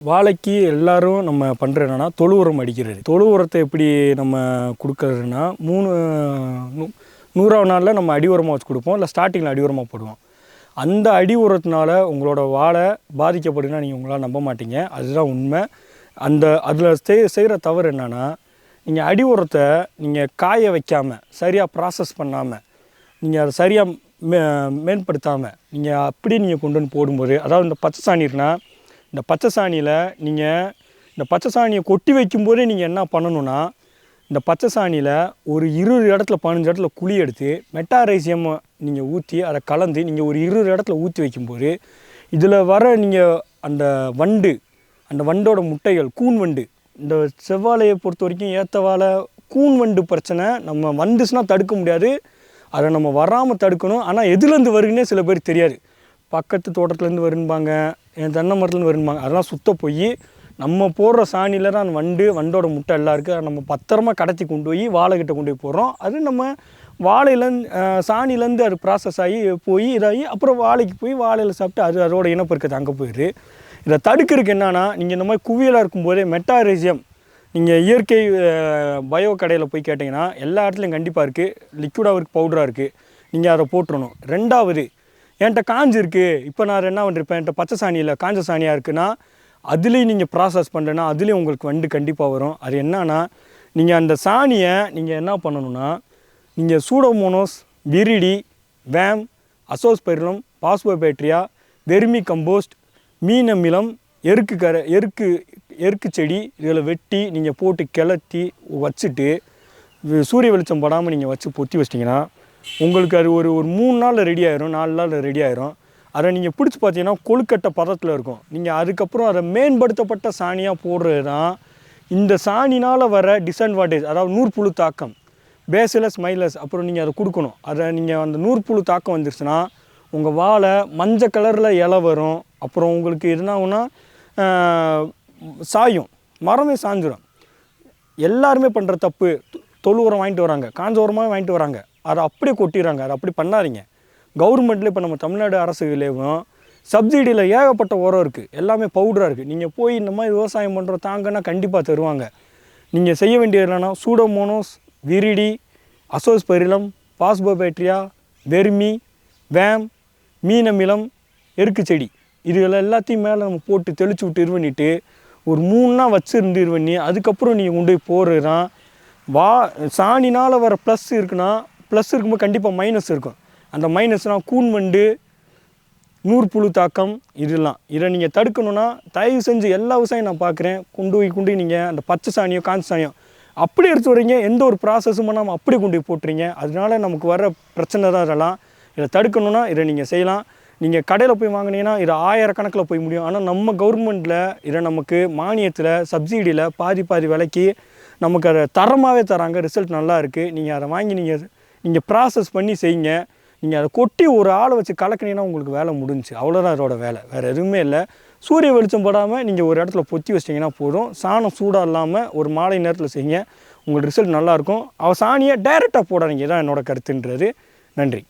வாழைக்கு எல்லாரும் நம்ம பண்ணுறது என்னென்னா தொழு உரம் அடிக்கிறது. தொழு உரத்தை எப்படி நம்ம கொடுக்கறதுன்னா 100ஆவது நாளில் நம்ம அடி உரமாக வச்சு கொடுப்போம், இல்லை ஸ்டார்டிங்கில் அடி உரமாக போடுவோம். அந்த அடி உரத்தினால உங்களோட வாழை பாதிக்கப்படுதுன்னா நீங்கள் உங்களால் நம்ப மாட்டீங்க. அதுதான் உண்மை. அதில் செய்கிற தவறு என்னென்னா, நீங்கள் அடி உரத்தை நீங்கள் காய வைக்காமல் சரியாக ப்ராசஸ் பண்ணாமல் நீங்கள் அதை சரியாக மேம்படுத்தாமல் நீங்கள் அப்படியே நீங்கள் கொண்டு வந்து போடும்போது, அதாவது இந்த பச்சை சாணி இருக்குன்னா, இந்த பச்சை சாணியில் நீங்கள் இந்த பச்சை சாணியை கொட்டி வைக்கும்போதே நீங்கள் என்ன பண்ணணுன்னா, இந்த பச்சை சாணியில் ஒரு 20 இடத்துல 15 இடத்துல குழி எடுத்து மெட்டாரைசியம் நீங்கள் ஊற்றி அதை கலந்து நீங்கள் ஒரு 20 இடத்துல ஊற்றி வைக்கும்போது, இதில் வர நீங்கள் அந்த வண்டோட முட்டைகள், கூன் வண்டு, இந்த செவ்வாழையை பொறுத்த வரைக்கும் ஏற்றவாழை கூன் வண்டு பிரச்சனை நம்ம வந்துச்சுன்னா தடுக்க முடியாது. அதை நம்ம வராமல் தடுக்கணும். ஆனால் எதுலேருந்து வருதுன்னே சில பேர் தெரியாது. பக்கத்து தோட்டத்துலேருந்து வரும்பாங்க, என் தென்னை மரத்துலேருந்து வரும்பாங்க. அதெல்லாம் சுத்த போய் நம்ம போடுற சாணியில் தான் வண்டோட முட்டை எல்லாம் இருக்குது. அதை நம்ம பத்திரமா கடத்தி கொண்டு போய் வாழைக்கிட்ட கொண்டு போய் போடுறோம். அது நம்ம வாழையிலேருந்து சாணிலேருந்து அது ப்ராசஸ் ஆகி போய் இதாகி அப்புறம் வாழைக்கு போய் வாழையில் சாப்பிட்டு அதோட இனப்பெருக்கத்தை அங்கே போயிடுது. இதை தடுக்கிறதுக்கு என்னென்னா, நீங்கள் இந்த மாதிரி குவியலாக இருக்கும்போதே மெட்டாரைசியம் நீங்கள் இயற்கை பயோ கடையில் போய் கேட்டிங்கன்னா எல்லா இடத்துலையும் கண்டிப்பாக இருக்குது. லிக்விடாக இருக்குது, பவுடராக இருக்குது. நீங்கள் அதை போட்டுறணும். 2வது, என்கிட்ட காஞ்சி இருக்குது, இப்போ நான் என்ன பண்ணிருப்பேன், என்கிட்ட பச்சை சாணியில் காஞ்ச சாணியாக இருக்குன்னா அதுலேயும் நீங்கள் ப்ராசஸ் பண்ணுறேன்னா அதுலேயும் உங்களுக்கு வண்டு கண்டிப்பாக வரும். அது என்னன்னா, நீங்கள் அந்த சாணியை நீங்கள் என்ன பண்ணணுன்னா, நீங்கள் pseudomonas, viride, VAM, azospirillum, phosphobacteria, vermicompost, மீன் அமிலம், எருக்கு செடி இதில் வெட்டி நீங்கள் போட்டு கிளத்தி வச்சுட்டு சூரிய வெளிச்சம் படாமல் நீங்கள் வச்சு பொத்தி வச்சிட்டிங்கன்னா உங்களுக்கு அது ஒரு 3 நாளில் ரெடி ஆயிரும், 4 நாளில் ரெடி ஆயிரும். அதை நீங்கள் பிடிச்சி பார்த்தீங்கன்னா கொழுக்கட்டை பதத்தில் இருக்கும். நீங்கள் அதுக்கப்புறம் அதை மேம்படுத்தப்பட்ட சாணியாக போடுறது தான் இந்த சாணினால் வர டிஸ்அட்வான்டேஜ். அதாவது நூற்புழு தாக்கம், பேசிலஸ் மைலஸ், அப்புறம் நீங்கள் அதை கொடுக்கணும். அதை நீங்கள் அந்த நூற்புழு தாக்கம் வந்துருச்சுன்னா உங்கள் வாழை மஞ்சள் கலரில் இலை வரும். அப்புறம் உங்களுக்கு என்ன ஆகுன்னா சாயும், மரமே சாஞ்சிடும். எல்லாருமே பண்ணுற தப்பு, தொழு உரம் வாங்கிட்டு வராங்க, காஞ்ச உரமாக வாங்கிட்டு வராங்க, அதை அப்படியே கொட்டிடுறாங்க. அதை அப்படி பண்ணாதீங்க. கவர்மெண்ட்டில் இப்போ நம்ம தமிழ்நாடு அரசுலேயும் சப்சிடியில் ஏகப்பட்ட உரம் இருக்குது, எல்லாமே பவுடராக இருக்குது. நீங்கள் போய் இந்த மாதிரி விவசாயம் பண்ணுற தாங்கன்னா கண்டிப்பாக தருவாங்க. நீங்கள் செய்ய வேண்டியது என்னென்னா, Pseudomonas, viride, Azospirillum, phosphobacteria, vermi, வேம், மீன் அமிலம், எருக்கு செடி, இதுகள் எல்லாத்தையும் மேலே நம்ம போட்டு தெளிச்சு விட்டு இது பண்ணிவிட்டு ஒரு 3 நாள் வச்சுருந்து இது பண்ணி அதுக்கப்புறம் நீங்கள் கொண்டு போய் போடுறது தான் சாணினால் வர ப்ளஸ் இருக்குன்னா, ப்ளஸ் இருக்கும்போது கண்டிப்பாக மைனஸ் இருக்கும். அந்த மைனஸ்னால் கூன் வண்டு, நூற்புழு தாக்கம், இதெல்லாம். இதை நீங்கள் தடுக்கணுன்னா தயவு செஞ்சு எல்லா விவசாயம் நான் பார்க்குறேன், கொண்டு போய் நீங்கள் அந்த பச்சை சாணியோ காஞ்ச சாணியோ அப்படியே எடுத்து வரீங்க, எந்த ஒரு ப்ராசஸும் பண்ணாமல் அப்படியே கொண்டு போய் போட்டுறீங்க. அதனால நமக்கு வர பிரச்சனை தான் இதெல்லாம். இதை தடுக்கணுன்னா இதை நீங்கள் செய்யலாம். நீங்கள் கடையில் போய் வாங்கினீங்கன்னா இது 1000 கணக்கில் போய் முடியும். ஆனால் நம்ம கவர்மெண்ட்டில் இதை நமக்கு மானியத்தில், சப்சிடியில் பாதி விலைக்கு நமக்கு அதை தரமாகவே தராங்க. ரிசல்ட் நல்லா இருக்குது. நீங்கள் அதை வாங்கி நீங்கள் ப்ராசஸ் பண்ணி செய்யுங்க. நீங்கள் அதை கொட்டி ஒரு ஆளை வச்சு கலக்கினீங்கன்னா உங்களுக்கு வேலை முடிஞ்சுச்சு. அவ்வளோதான் அதோட வேலை, வேறு எதுவுமே இல்லை. சூரிய வெளிச்சம் படாமல் நீங்கள் ஒரு இடத்துல பொத்தி வச்சிட்டிங்கன்னா போதும். சாணம் சூடாக இல்லாமல் ஒரு மாலை நேரத்தில் செய்யுங்க, உங்களுக்கு ரிசல்ட் நல்லாயிருக்கும். சாணியை டைரெக்டாக போடாதீங்க, தான் என்னோடய கருத்துன்றது. நன்றி.